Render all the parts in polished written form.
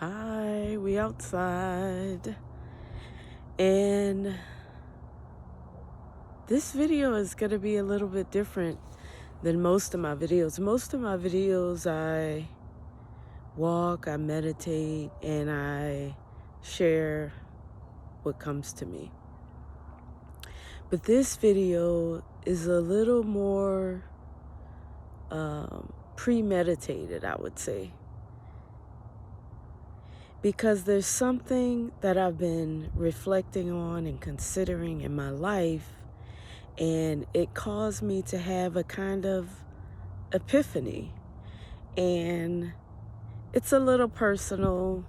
Hi, we outside. And this video is going to be a little bit different than most of my videos. Most of my videos, I walk, I meditate, and I share what comes to me. But this video is a little more premeditated, I would say. Because there's something that I've been reflecting on and considering in my life, and it caused me to have a kind of epiphany. And it's a little personal,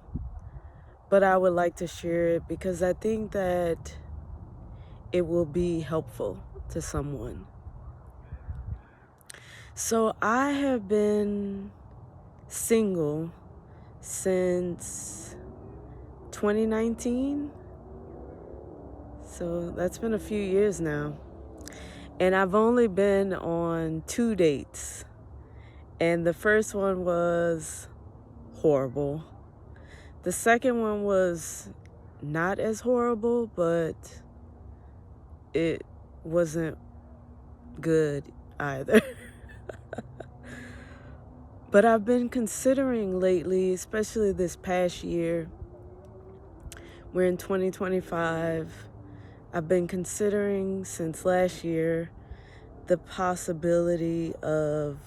but I would like to share it because I think that it will be helpful to someone. So I have been single since 2019. So that's been a few years now. And I've only been on 2 dates. And the first one was horrible. The second one was not as horrible, but it wasn't good either. But I've been considering lately, especially this past year, we're in 2025, I've been considering since last year the possibility of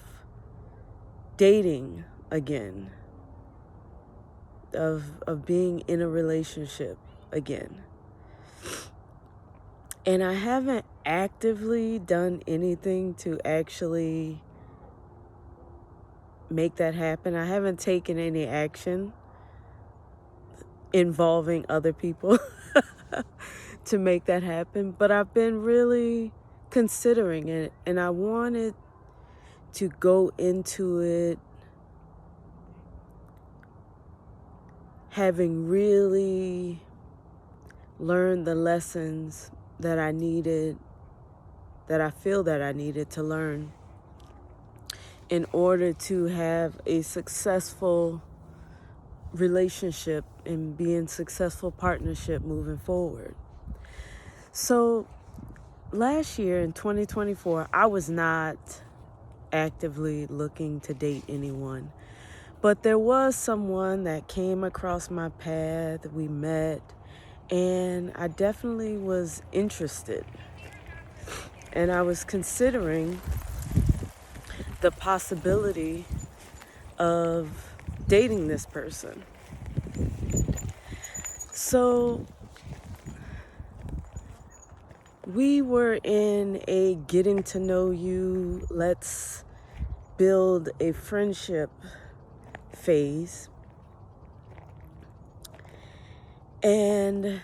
dating again, of being in a relationship again. And I haven't actively done anything to actually make that happen. I haven't taken any action involving other people to make that happen, but I've been really considering it, and I wanted to go into it having really learned the lessons that I needed, that I feel that I needed to learn in order to have a successful relationship and be in successful partnership moving forward. So last year in 2024, I was not actively looking to date anyone, but there was someone that came across my path. We met, and I definitely was interested, and I was considering the possibility of dating this person. So we were in a getting to know you, let's build a friendship phase. And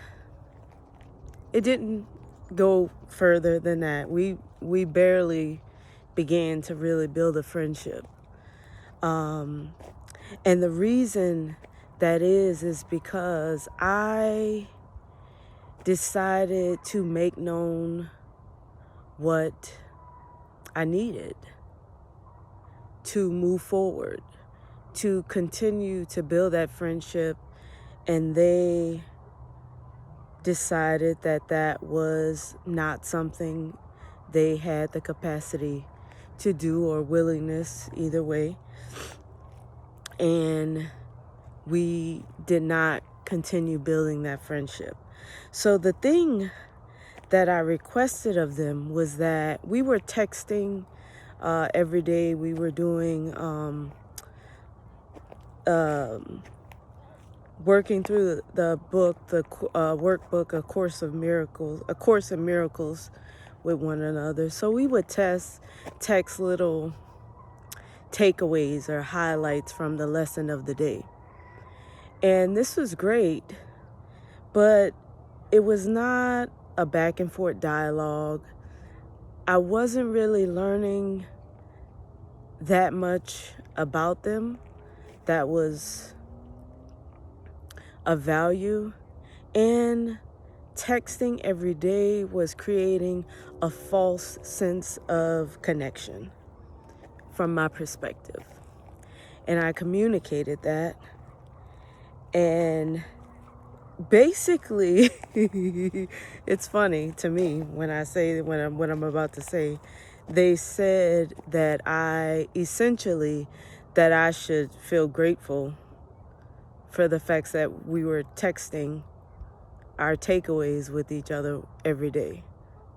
it didn't go further than that. We barely began to really build a friendship. And the reason that is because I decided to make known what I needed to move forward, to continue to build that friendship, and they decided that that was not something they had the capacity to do or willingness, either way. And we did not continue building that friendship. So the thing that I requested of them was that we were texting every day. We were doing working through the book, the workbook, A Course in Miracles with one another. So we would text little takeaways or highlights from the lesson of the day. And this was great, but it was not a back and forth dialogue. I wasn't really learning that much about them that was of value. And texting every day was creating a false sense of connection from my perspective. And I communicated that. And basically, it's funny to me when I say what I'm about to say. They said that I should feel grateful for the fact that we were texting our takeaways with each other every day.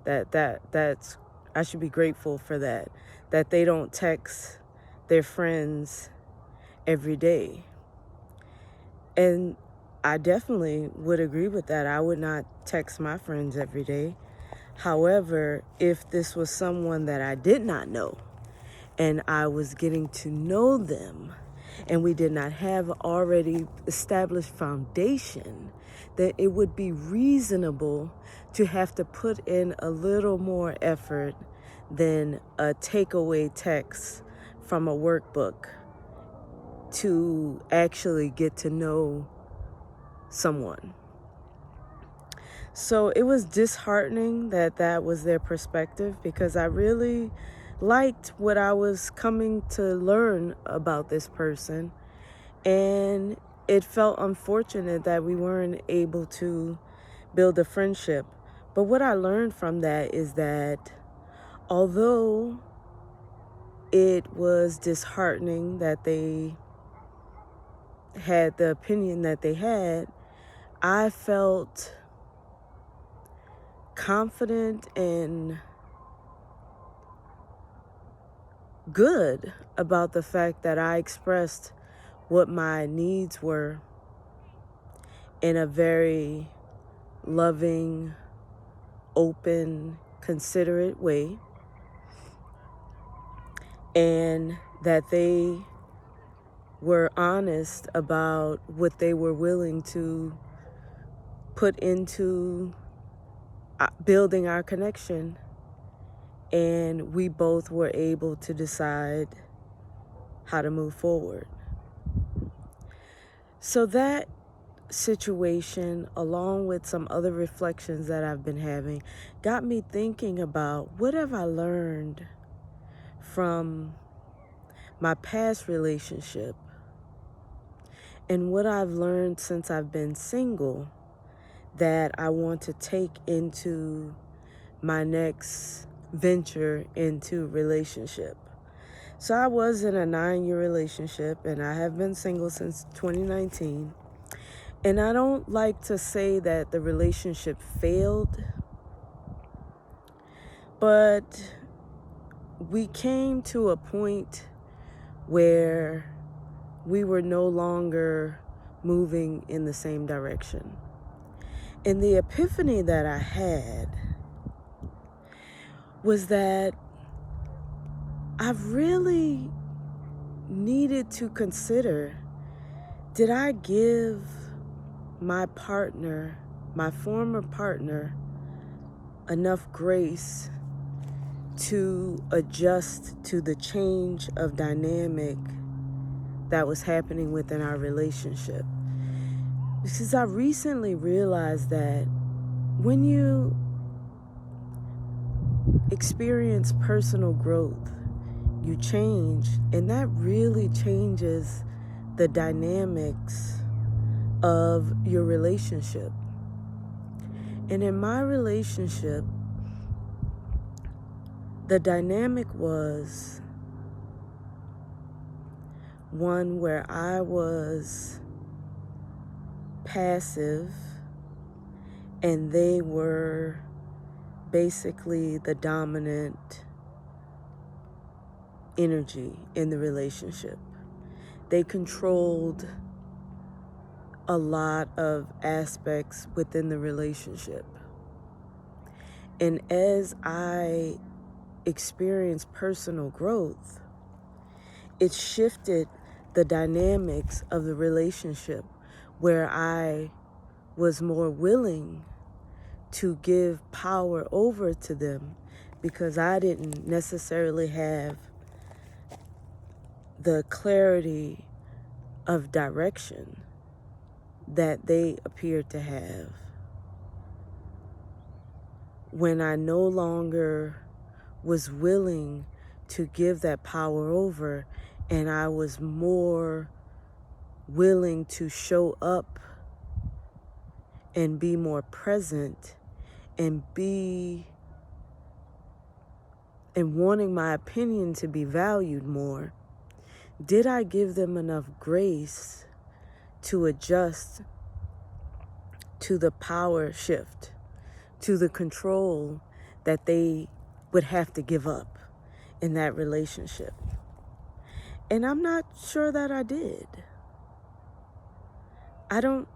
That's I should be grateful for that. That they don't text their friends every day. And I definitely would agree with that. I would not text my friends every day. However, if this was someone that I did not know and I was getting to know them and we did not have already established foundation, that it would be reasonable to have to put in a little more effort than a takeaway text from a workbook to actually get to know someone. So it was disheartening that that was their perspective, because I really liked what I was coming to learn about this person. And it felt unfortunate that we weren't able to build a friendship. But what I learned from that is that although it was disheartening that they had the opinion that they had, I felt confident and good about the fact that I expressed what my needs were in a very loving, open, considerate way, and that they were honest about what they were willing to put into building our connection. And we both were able to decide how to move forward. So that situation, along with some other reflections that I've been having, got me thinking about what have I learned from my past relationship and what I've learned since I've been single that I want to take into my next venture into relationship. So I was in a 9-year relationship, and I have been single since 2019. And I don't like to say that the relationship failed, but we came to a point where we were no longer moving in the same direction. And the epiphany that I had was that I've really needed to consider, did I give my partner, my former partner, enough grace to adjust to the change of dynamic that was happening within our relationship? Because I recently realized that when you experience personal growth, you change, and that really changes the dynamics of your relationship. And in my relationship, the dynamic was one where I was passive and they were basically the dominant energy in the relationship. They controlled a lot of aspects within the relationship. And as I experienced personal growth, it shifted the dynamics of the relationship, where I was more willing to give power over to them because I didn't necessarily have the clarity of direction that they appeared to have. When I no longer was willing to give that power over, and I was more willing to show up and be more present and wanting my opinion to be valued more, did I give them enough grace to adjust to the power shift, to the control that they would have to give up in that relationship? And I'm not sure that I did. I don't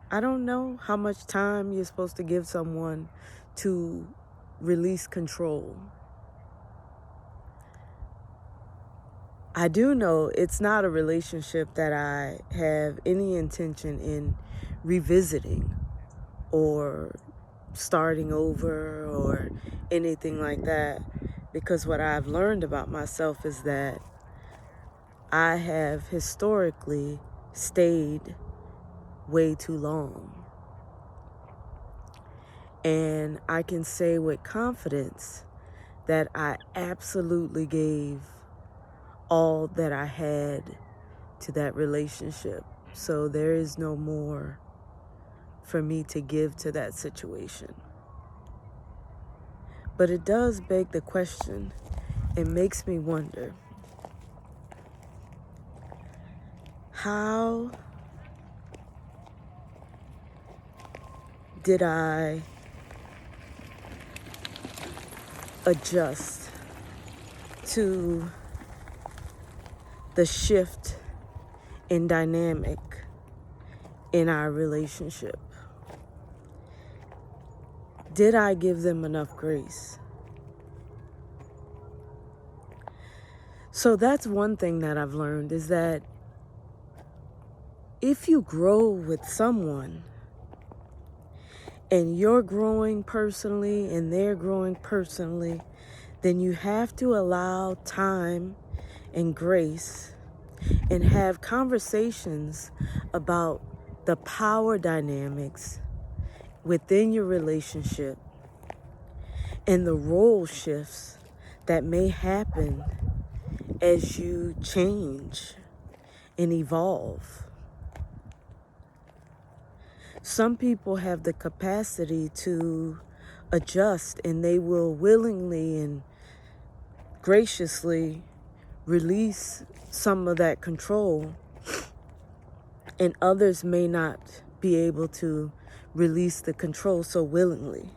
know how much time you're supposed to give someone to release control. I do know it's not a relationship that I have any intention in revisiting or starting over or anything like that, because what I've learned about myself is that I have historically stayed way too long. And I can say with confidence that I absolutely gave all that I had to that relationship. So there is no more for me to give to that situation. But it does beg the question. It makes me wonder, how did I adjust to the shift in dynamic in our relationship? Did I give them enough grace? So that's one thing that I've learned, is that if you grow with someone and you're growing personally and they're growing personally, then you have to allow time and grace and have conversations about the power dynamics within your relationship and the role shifts that may happen as you change and evolve. Some people have the capacity to adjust, and they will willingly and graciously release some of that control, and others may not be able to release the control so willingly.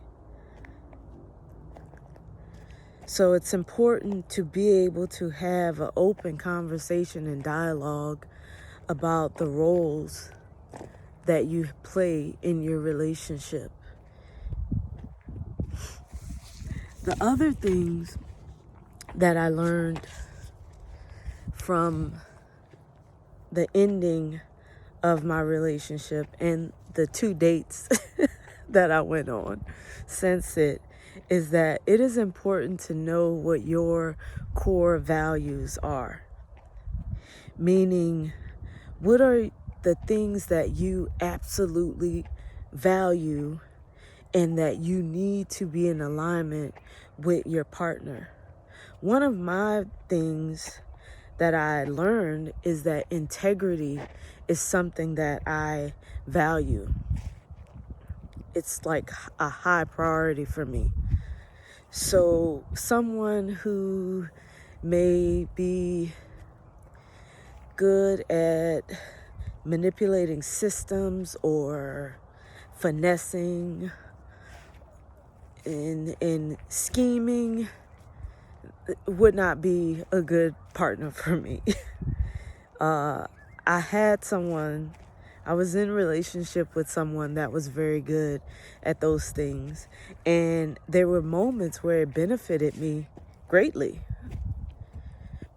So it's important to be able to have an open conversation and dialogue about the roles that you play in your relationship. The other things that I learned from the ending of my relationship and the 2 dates that I went on since it, is that it is important to know what your core values are. Meaning, what are the things that you absolutely value and that you need to be in alignment with your partner? One of my things that I learned is that integrity is something that I value. It's like a high priority for me. So someone who may be good at manipulating systems or finessing and scheming would not be a good partner for me. I was in a relationship with someone that was very good at those things. And there were moments where it benefited me greatly.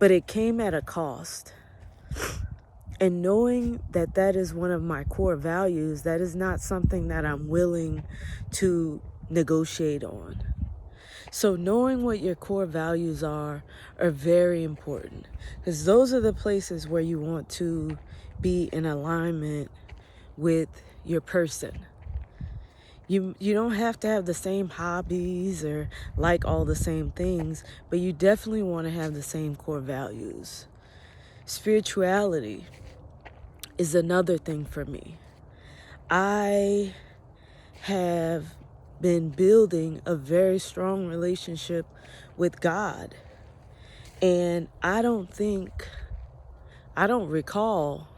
But it came at a cost. And knowing that that is one of my core values, that is not something that I'm willing to negotiate on. So knowing what your core values are very important, because those are the places where you want to be in alignment with your person. You don't have to have the same hobbies or like all the same things, but you definitely want to have the same core values. Spirituality is another thing for me. I have been building a very strong relationship with God. And I don't recall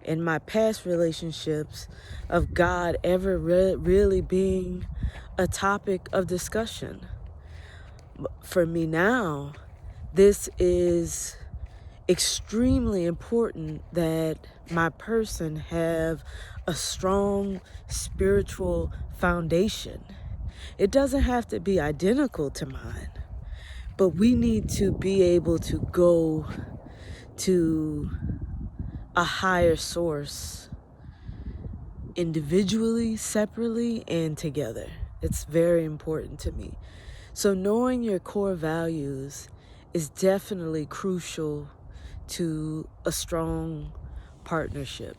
in my past relationships of God ever really being a topic of discussion. For me now, this is extremely important that my person have a strong spiritual foundation. It doesn't have to be identical to mine, but we need to be able to go to a higher source individually, separately, and together. It's very important to me. So knowing your core values is definitely crucial to a strong partnership.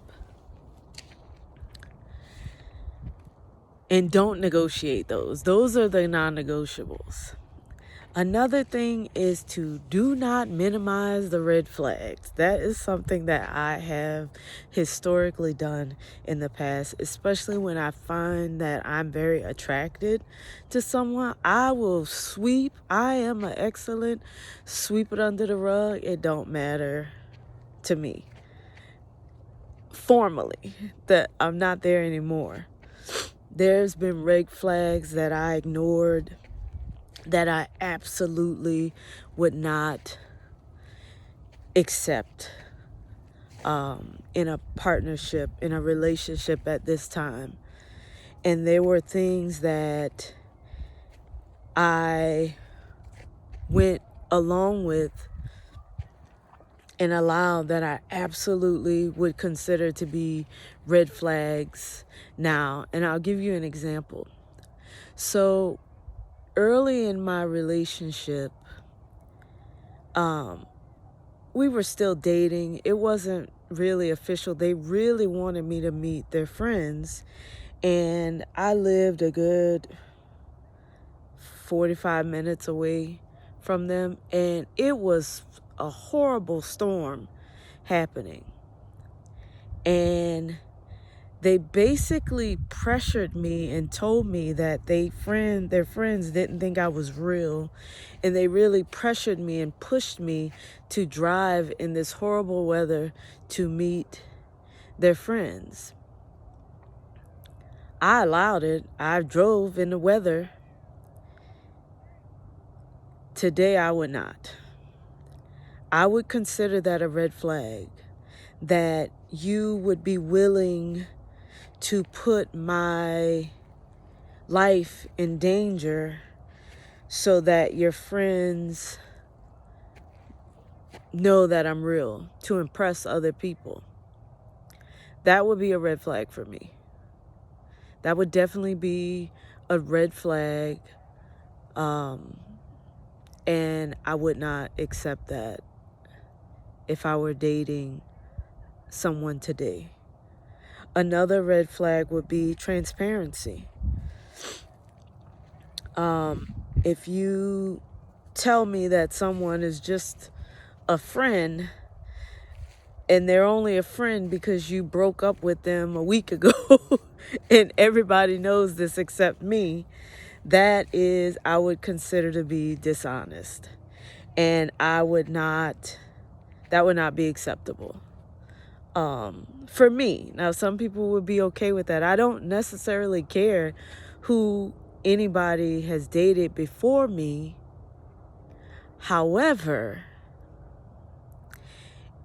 And don't negotiate those. Those are the non-negotiables. Another thing is to do not minimize the red flags. That is something that I have historically done in the past, especially when I find that I'm very attracted to someone. I will sweep. I am an excellent sweep it under the rug. It don't matter to me. Formally, that I'm not there anymore. There's been red flags that I ignored, that I absolutely would not accept in a partnership, in a relationship at this time. And there were things that I went along with and allowed that I absolutely would consider to be red flags now. And I'll give you an example. So early in my relationship, we were still dating. It wasn't really official. They really wanted me to meet their friends. And I lived a good 45 minutes away from them. And it was a horrible storm happening. And they basically pressured me and told me that their friends didn't think I was real. And they really pressured me and pushed me to drive in this horrible weather to meet their friends. I allowed it. I drove in the weather. Today, I would not. I would consider that a red flag, that you would be willing to put my life in danger so that your friends know that I'm real, to impress other people. That would be a red flag for me. That would definitely be a red flag. And I would not accept that if I were dating someone today. Another red flag would be transparency. If you tell me that someone is just a friend and they're only a friend because you broke up with them a week ago and everybody knows this except me, that would consider to be dishonest. And that would not be acceptable. For me. Now, some people would be okay with that. I don't necessarily care who anybody has dated before me. However,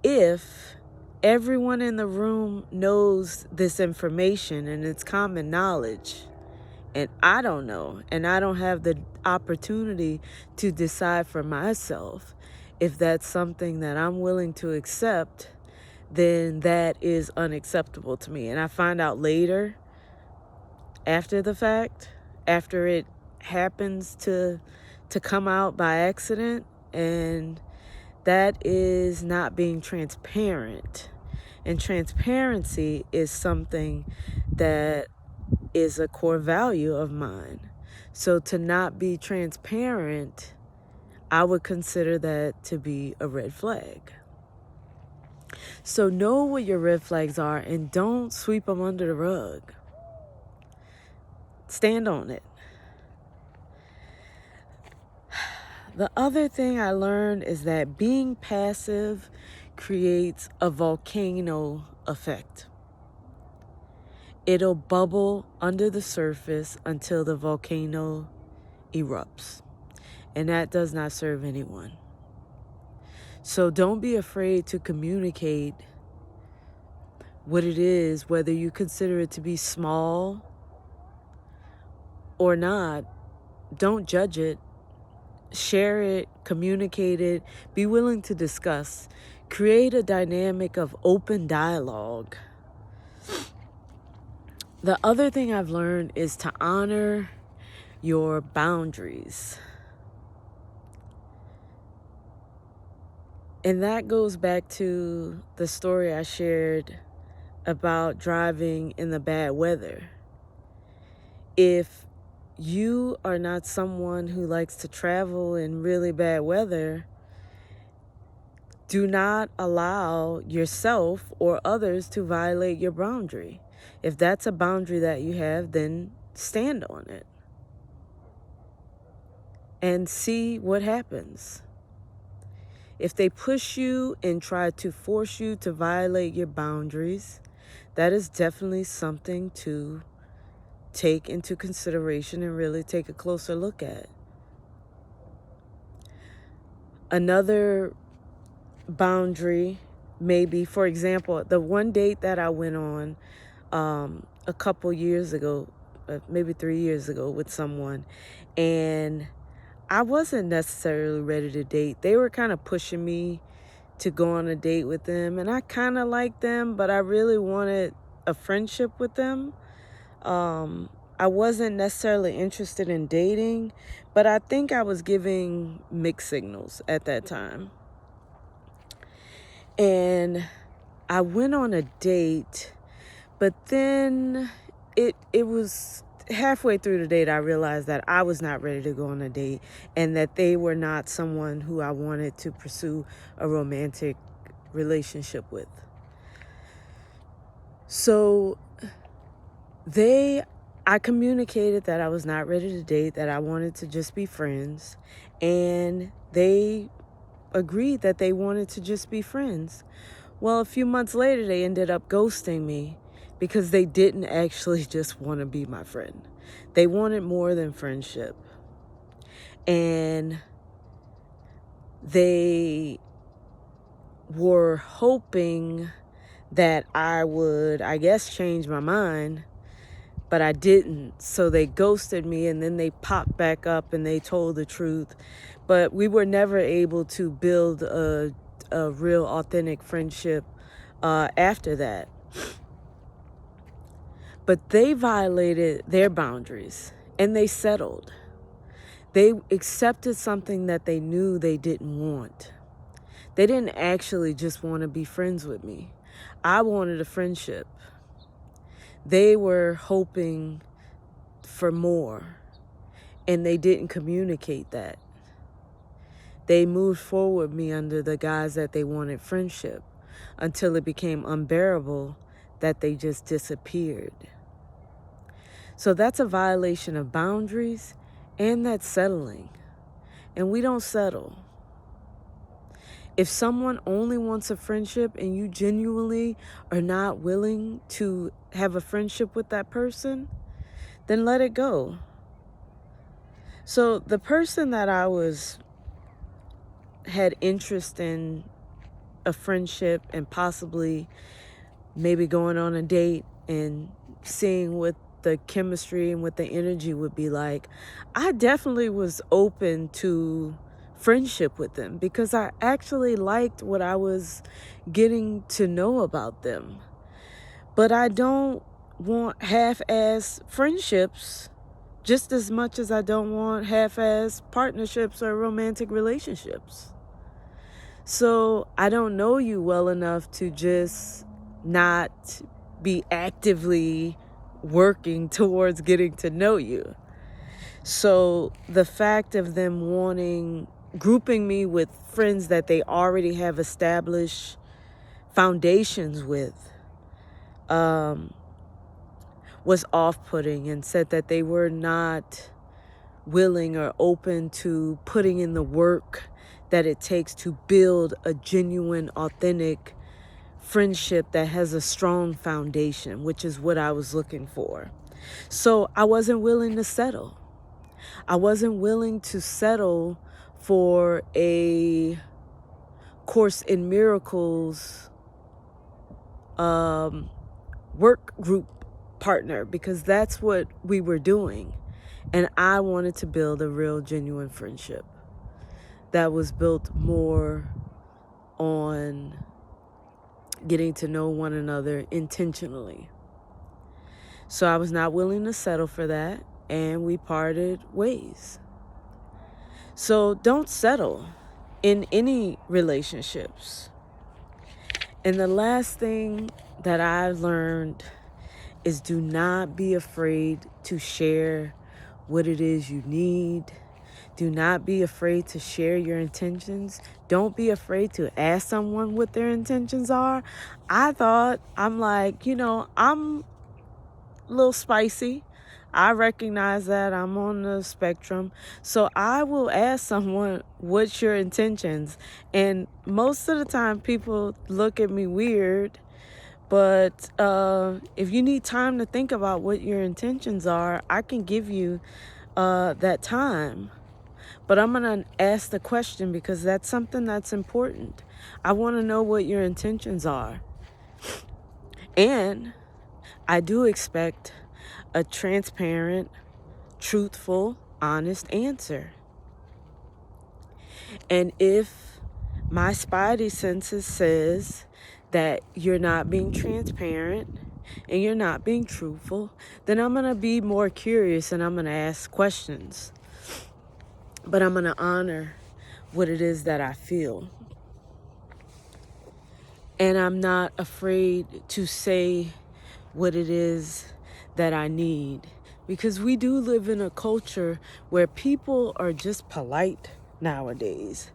if everyone in the room knows this information and it's common knowledge, and I don't know, and I don't have the opportunity to decide for myself if that's something that I'm willing to accept, then that is unacceptable to me. And I find out later, after the fact, after it happens to come out by accident, and that is not being transparent. And transparency is something that is a core value of mine. So to not be transparent, I would consider that to be a red flag. So know what your red flags are and don't sweep them under the rug. Stand on it. The other thing I learned is that being passive creates a volcano effect. It'll bubble under the surface until the volcano erupts. And that does not serve anyone. So don't be afraid to communicate what it is, whether you consider it to be small or not. Don't judge it. Share it, communicate it, be willing to discuss. Create a dynamic of open dialogue. The other thing I've learned is to honor your boundaries. And that goes back to the story I shared about driving in the bad weather. If you are not someone who likes to travel in really bad weather, do not allow yourself or others to violate your boundary. If that's a boundary that you have, then stand on it and see what happens. If they push you and try to force you to violate your boundaries, that is definitely something to take into consideration and really take a closer look at. Another boundary may be, for example, the one date that I went on a couple years ago, maybe 3 years ago with someone, and I wasn't necessarily ready to date. They were kind of pushing me to go on a date with them, and I kind of liked them, but I really wanted a friendship with them. I wasn't necessarily interested in dating, but I think I was giving mixed signals at that time. And I went on a date, but then it was halfway through the date, I realized that I was not ready to go on a date and that they were not someone who I wanted to pursue a romantic relationship with. So I communicated that I was not ready to date, that I wanted to just be friends, and they agreed that they wanted to just be friends. Well, a few months later, they ended up ghosting me because they didn't actually just want to be my friend. They wanted more than friendship. And they were hoping that I would, I guess, change my mind, but I didn't. So they ghosted me, and then they popped back up and they told the truth. But we were never able to build a real authentic friendship after that. But they violated their boundaries and they settled. They accepted something that they knew they didn't want. They didn't actually just want to be friends with me. I wanted a friendship. They were hoping for more, and they didn't communicate that. They moved forward me under the guise that they wanted friendship until it became unbearable that they just disappeared. So that's a violation of boundaries, and that's settling. And we don't settle. If someone only wants a friendship and you genuinely are not willing to have a friendship with that person, then let it go. So the person that I had interest in a friendship and possibly maybe going on a date and seeing what the chemistry and what the energy would be like, I definitely was open to friendship with them because I actually liked what I was getting to know about them. But I don't want half-ass friendships just as much as I don't want half-ass partnerships or romantic relationships. So I don't know you well enough to just not be actively working towards getting to know you. So the fact of them grouping me with friends that they already have established foundations with was off-putting, and said that they were not willing or open to putting in the work that it takes to build a genuine, authentic friendship that has a strong foundation, which is what I was looking for. So I wasn't willing to settle. I wasn't willing to settle for a Course in Miracles work group partner, because that's what we were doing. And I wanted to build a real, genuine friendship that was built more on getting to know one another intentionally. So I was not willing to settle for that, and we parted ways. So don't settle in any relationships. And the last thing that I've learned is do not be afraid to share what it is you need. Do not be afraid to share your intentions. Don't be afraid to ask someone what their intentions are. I'm like, I'm a little spicy. I recognize that I'm on the spectrum. So I will ask someone, what's your intentions? And most of the time people look at me weird. But if you need time to think about what your intentions are, I can give you that time. But I'm going to ask the question because that's something that's important. I want to know what your intentions are. And I do expect a transparent, truthful, honest answer. And if my spidey senses says that you're not being transparent and you're not being truthful, then I'm going to be more curious and I'm going to ask questions. But I'm going to honor what it is that I feel. And I'm not afraid to say what it is that I need. Because we do live in a culture where people are just polite nowadays.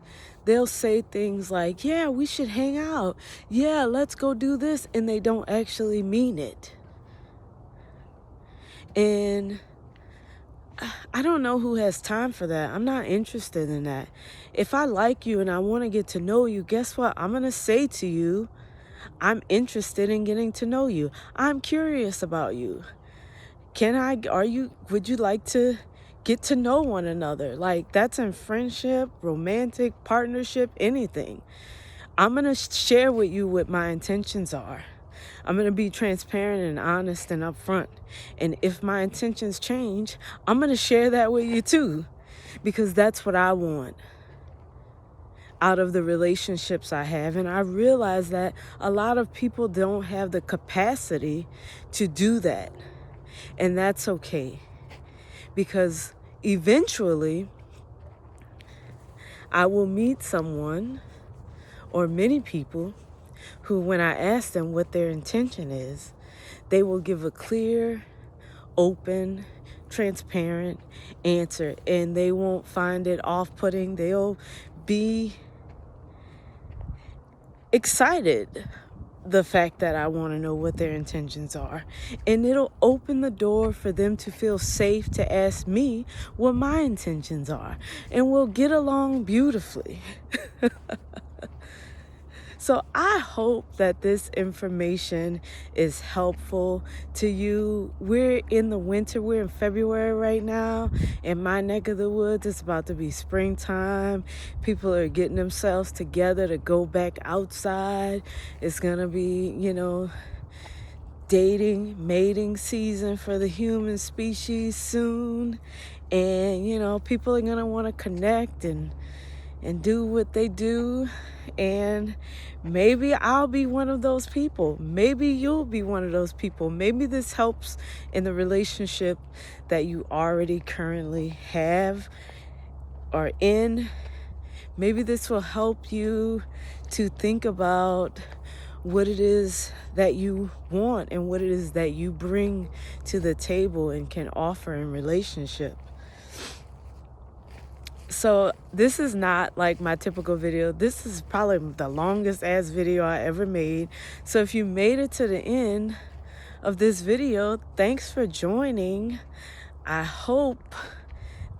They'll say things like, yeah, we should hang out. Yeah, let's go do this. And they don't actually mean it. And I don't know who has time for that. I'm not interested in that. If I like you and I want to get to know you, guess what? I'm going to say to you, I'm interested in getting to know you. I'm curious about you. Would you like to get to know one another? Like, that's in friendship, romantic, partnership, anything. I'm going to share with you what my intentions are. I'm going to be transparent and honest and upfront. And if my intentions change, I'm going to share that with you too, because that's what I want out of the relationships I have. And I realize that a lot of people don't have the capacity to do that. And that's okay, because eventually I will meet someone or many people who, when I ask them what their intention is, they will give a clear, open, transparent answer, and they won't find it off-putting. They'll be excited the fact that I want to know what their intentions are, and it'll open the door for them to feel safe to ask me what my intentions are, and we'll get along beautifully. So I hope that this information is helpful to you. We're in the winter. We're in February right now. In my neck of the woods, it's about to be springtime. People are getting themselves together to go back outside. It's going to be, mating season for the human species soon. And, people are going to want to connect and do what they do. And maybe I'll be one of those people. Maybe you'll be one of those people. Maybe this helps in the relationship that you already currently have or in. Maybe this will help you to think about what it is that you want and what it is that you bring to the table and can offer in relationship. So So this is not like my typical video. This is probably the longest ass video I ever made. So if you made it to the end of this video, thanks for joining. I hope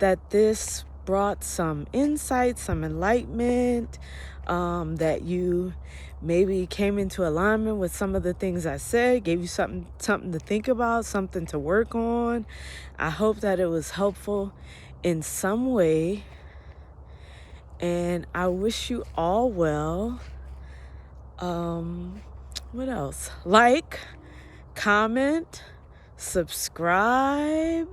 that this brought some insight, some enlightenment, that you maybe came into alignment with some of the things I said, gave you something to think about, something to work on. I hope that it was helpful in some way, and I wish you all well. What else? Like, comment, subscribe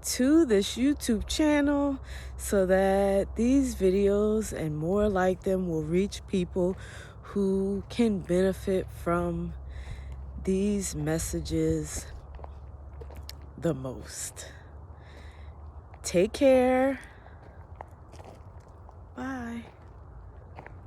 to this YouTube channel so that these videos and more like them will reach people who can benefit from these messages the most. Take care. Bye.